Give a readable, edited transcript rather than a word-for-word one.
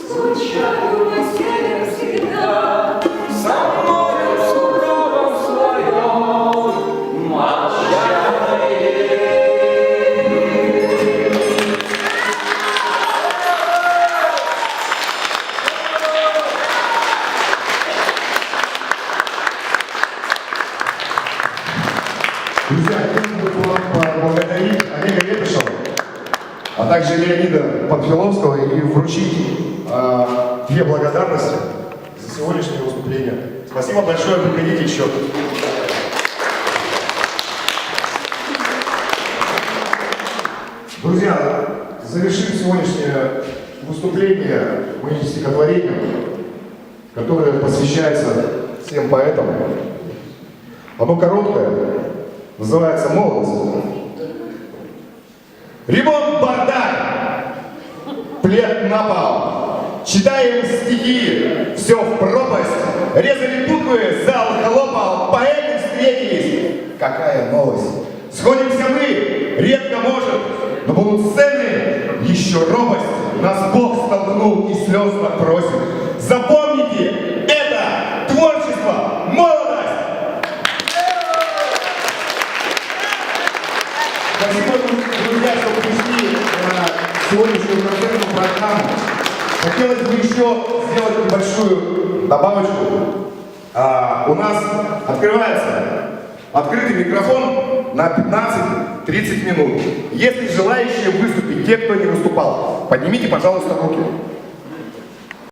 Скучаю на север всегда, за морем с лукавом своем, молчание. Друзья, я хочу поблагодарить Олега Лепешева, а также Леонида Панфиловского и вручить две благодарности за сегодняшнее выступление. Спасибо большое, приходите еще. Друзья, завершим сегодняшнее выступление моим стихотворением, которое посвящается всем поэтам. Оно короткое, называется «Молодость». Ремонт, бардак, плед на пол, читаем стихи, все в пропасть, резали буквы, зал хлопал, поэты встретились. Какая новость! Сходимся мы, редко может, но будут сцены, еще робость, нас Бог столкнул и слезно просит. Запомните, это творчество, молодость! Спасибо, друзья, что пришли на сегодняшнюю концертную программу. Хотелось бы еще сделать небольшую добавочку. У нас открывается открытый микрофон на 15-30 минут. Если желающие выступить, те, кто не выступал, поднимите, пожалуйста, руки.